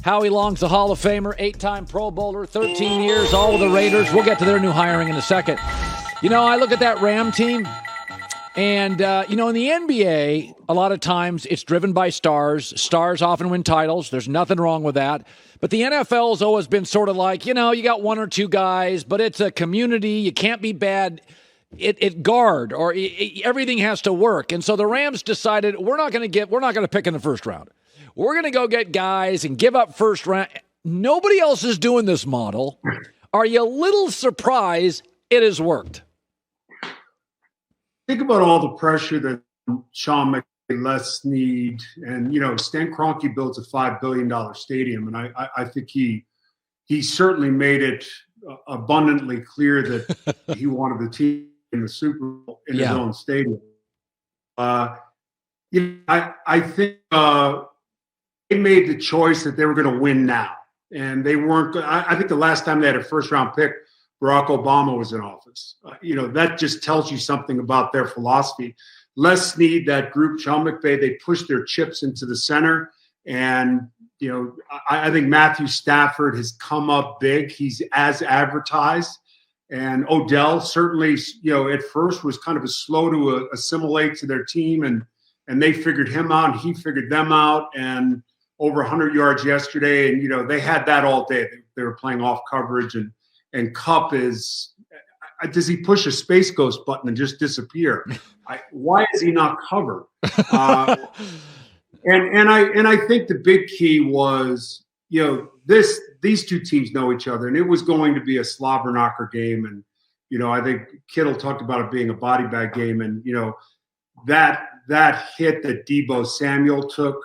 Howie Long's a Hall of Famer, 8-time Pro Bowler, 13 years, all with the Raiders. We'll get to their new hiring in a second. I look at that Ram team, and, in the NBA, a lot of times it's driven by stars. Stars often win titles. There's nothing wrong with that. But the NFL's always been sort of like, you got one or two guys, but it's a community. You can't be bad at guard, or everything has to work. And so the Rams decided we're not going to pick in the first round. We're going to go get guys and give up first round. Nobody else is doing this model. Are you a little surprised it has worked? Think about all the pressure that Sean McVay, Les Snead, and, Stan Kroenke builds a $5 billion stadium. And I think he certainly made it abundantly clear that he wanted the team in the Super Bowl in his own stadium. I think they made the choice that they were going to win now. And they weren't – I think the last time they had a first-round pick, Barack Obama was in office. That just tells you something about their philosophy. Les Snead, that group, Sean McVay, they pushed their chips into the center. And, I think Matthew Stafford has come up big. He's as advertised. And Odell certainly, at first was kind of slow to assimilate to their team. And they figured him out, and he figured them out. And over 100 yards yesterday. And, they had that all day. They were playing off coverage. And Kupp does he push a Space Ghost button and just disappear? Why is he not covered? And I think the big key was, these two teams know each other, and it was going to be a slobber knocker game. And, I think Kittle talked about it being a body bag game. And, that hit that Deebo Samuel took,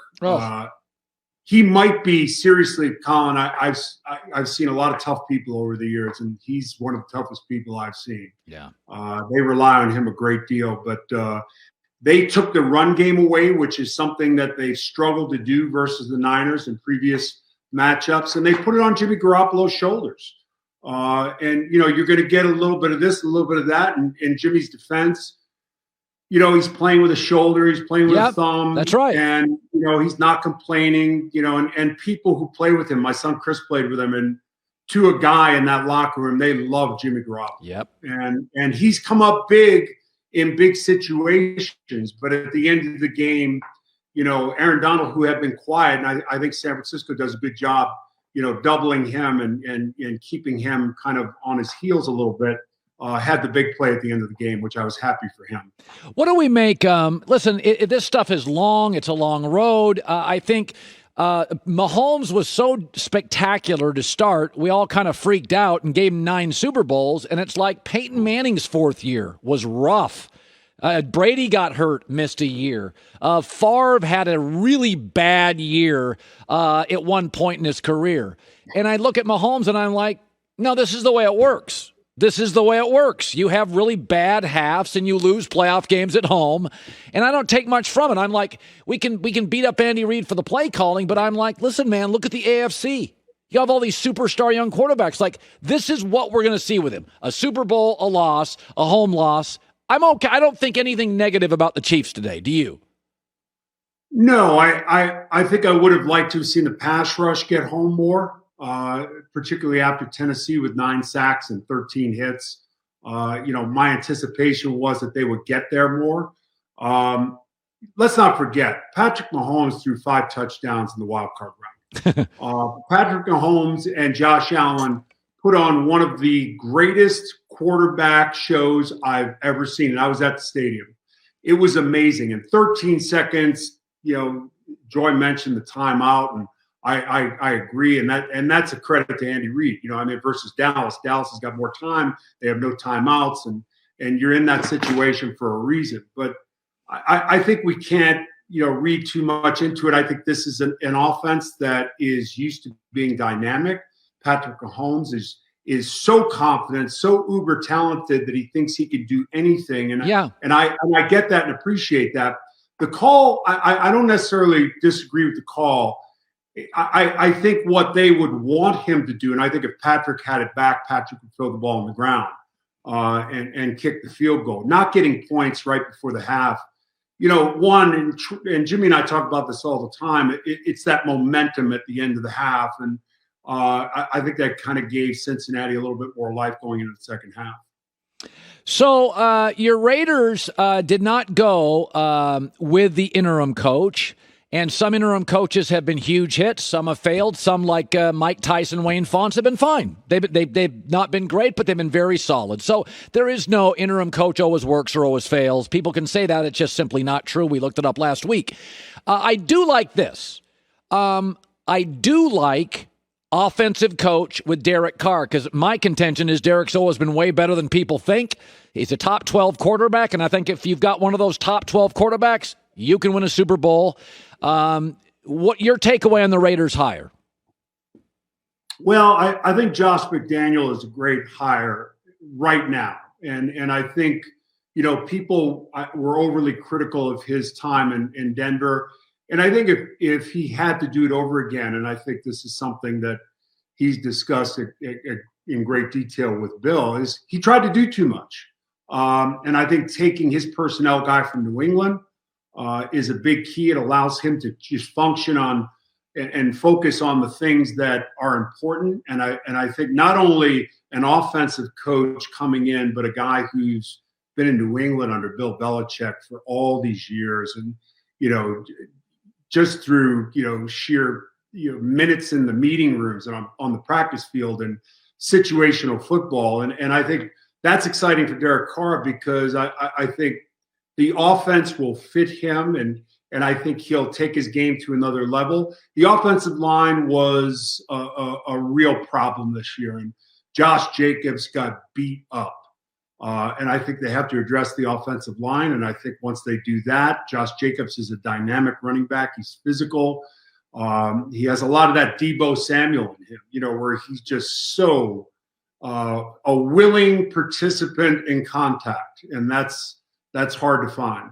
he might be seriously, Colin. I've seen a lot of tough people over the years, and he's one of the toughest people I've seen. Yeah, they rely on him a great deal, but they took the run game away, which is something that they've struggled to do versus the Niners in previous matchups, and they put it on Jimmy Garoppolo's shoulders. And you're going to get a little bit of this, a little bit of that, and in Jimmy's defense. He's playing with a shoulder. He's playing with a thumb. That's right. And, he's not complaining, and people who play with him, my son Chris played with him, and to a guy in that locker room, they love Jimmy Garoppolo. Yep. And he's come up big in big situations. But at the end of the game, Aaron Donald, who had been quiet, and I think San Francisco does a good job, doubling him and keeping him kind of on his heels a little bit. Had the big play at the end of the game, which I was happy for him. What do we make? Listen, this stuff is long. It's a long road. I think Mahomes was so spectacular to start. We all kind of freaked out and gave him 9 Super Bowls. And it's like Peyton Manning's 4th year was rough. Brady got hurt, missed a year. Favre had a really bad year at one point in his career. And I look at Mahomes and I'm like, no, this is the way it works. This is the way it works. You have really bad halves and you lose playoff games at home. And I don't take much from it. I'm like, we can beat up Andy Reid for the play calling, but I'm like, listen, man, look at the AFC. You have all these superstar young quarterbacks. Like, this is what we're going to see with him. A Super Bowl, a loss, a home loss. I'm okay. I don't think anything negative about the Chiefs today. Do you? No, I think I would have liked to have seen the pass rush get home more. Particularly after Tennessee with 9 sacks and 13 hits. My anticipation was that they would get there more. Let's not forget, Patrick Mahomes threw 5 touchdowns in the wild card round. Patrick Mahomes and Josh Allen put on one of the greatest quarterback shows I've ever seen, and I was at the stadium. It was amazing. In 13 seconds, Joy mentioned the timeout, and I agree, and that's a credit to Andy Reid. Versus Dallas. Dallas has got more time. They have no timeouts, and you're in that situation for a reason. But I think we can't, read too much into it. I think this is an offense that is used to being dynamic. Patrick Mahomes is so confident, so uber talented that he thinks he can do anything. And I get that and appreciate that. The call, I don't necessarily disagree with the call. I think what they would want him to do, and I think if Patrick had it back, Patrick would throw the ball on the ground and kick the field goal. Not getting points right before the half one, and Jimmy and I talk about this all the time. It's that momentum at the end of the half, and I think that kind of gave Cincinnati a little bit more life going into the second half. So your Raiders did not go with the interim coach, and some interim coaches have been huge hits. Some have failed. Some, like Mike Tyson, Wayne Fontes, have been fine. They've not been great, but they've been very solid. So there is no interim coach always works or always fails. People can say that. It's just simply not true. We looked it up last week. I do like this. I do like offensive coach with Derek Carr, because my contention is Derek's always been way better than people think. He's a top 12 quarterback, and I think if you've got one of those top 12 quarterbacks, you can win a Super Bowl. What your takeaway on the Raiders hire? Well, I think Josh McDaniels is a great hire right now. And I think, people were overly critical of his time in Denver. And I think if he had to do it over again, and I think this is something that he's discussed in great detail with Bill, is he tried to do too much. And I think taking his personnel guy from New England is a big key. It allows him to just function on and focus on the things that are important. And I think not only an offensive coach coming in, but a guy who's been in New England under Bill Belichick for all these years, and just through sheer minutes in the meeting rooms and on the practice field and situational football. And I think that's exciting for Derek Carr, because I think the offense will fit him, and I think he'll take his game to another level. The offensive line was a real problem this year, and Josh Jacobs got beat up. And I think they have to address the offensive line. And I think once they do that, Josh Jacobs is a dynamic running back. He's physical. He has a lot of that Deebo Samuel in him, where he's just so a willing participant in contact. And that's hard to find.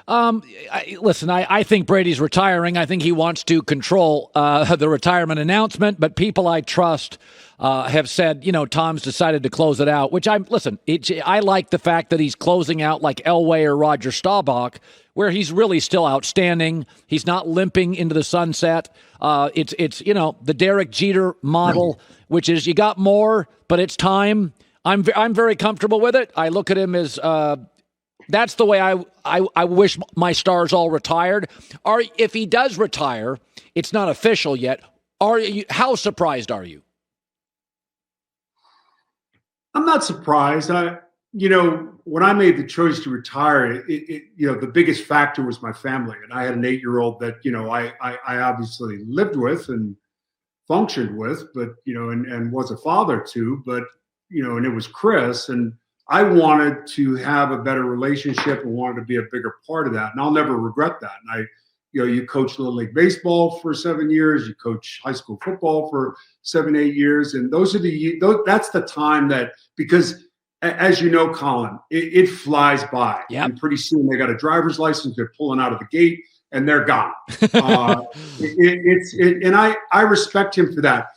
I think Brady's retiring. I think he wants to control the retirement announcement, but people I trust have said, Tom's decided to close it out, which I like the fact that he's closing out like Elway or Roger Staubach, where he's really still outstanding. He's not limping into the sunset. It's the Derek Jeter model, which is you got more, but it's time. I'm very comfortable with it. I look at him as that's the way I wish my stars all retired. If he does retire, it's not official yet. How surprised are you? I'm not surprised. When I made the choice to retire, the biggest factor was my family, and I had an 8-year-old that I obviously lived with and functioned with, but and was a father to, but and it was Chris, and I wanted to have a better relationship and wanted to be a bigger part of that. And I'll never regret that. And you coach Little League Baseball for 7 years, you coach high school football for 7-8 years. And that's the time that, because as you know, Colin, it flies by. Yep. And pretty soon they got a driver's license, they're pulling out of the gate and they're gone. And I respect him for that.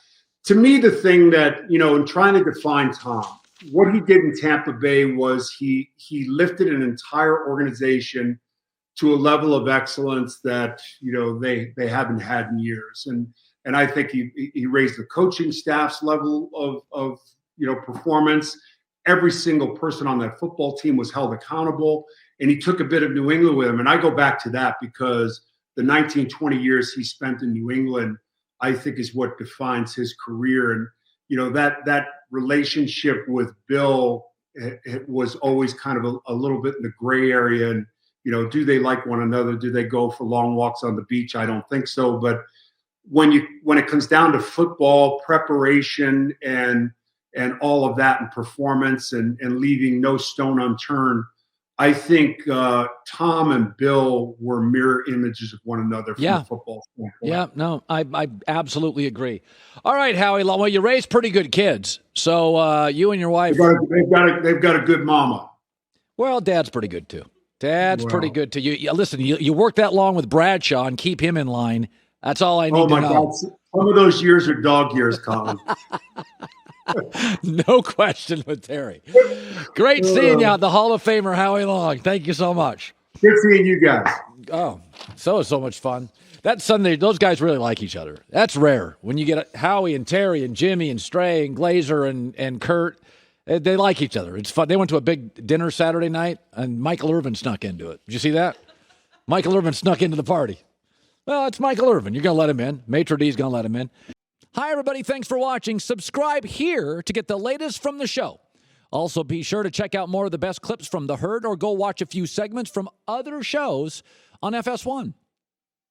To me, the thing that, in trying to define Tom, what he did in Tampa Bay was he lifted an entire organization to a level of excellence that they haven't had in years, and I think he raised the coaching staff's level of performance. Every single person on that football team was held accountable, and he took a bit of New England with him. And I go back to that because the 19-20 years he spent in New England, I think, is what defines his career. And that relationship with Bill, it was always kind of a little bit in the gray area. And, do they like one another? Do they go for long walks on the beach? I don't think so. But when it comes down to football preparation and all of that and performance and leaving no stone unturned, I think Tom and Bill were mirror images of one another from a football standpoint. Yeah, no, I absolutely agree. All right, Howie Long. Well, you raised pretty good kids, so you and your wife. They've got a good mama. Well, Dad's pretty good too. Dad's pretty good too. Listen, you work that long with Bradshaw and keep him in line. That's all I need to know. God. Some of those years are dog years, Colin. No question with Terry. Great seeing you out, the Hall of Famer Howie Long. Thank you so much. Good seeing you guys. Oh, so much fun. That Sunday, those guys really like each other. That's rare. When you get Howie and Terry and Jimmy and Stray and Glazer and Kurt, they like each other. It's fun. They went to a big dinner Saturday night, and Michael Irvin snuck into it. Did you see that? Michael Irvin snuck into the party. Well, it's Michael Irvin. You're going to let him in. Maitre D's going to let him in. Hi, everybody. Thanks for watching. Subscribe here to get the latest from the show. Also, be sure to check out more of the best clips from The Herd or go watch a few segments from other shows on FS1.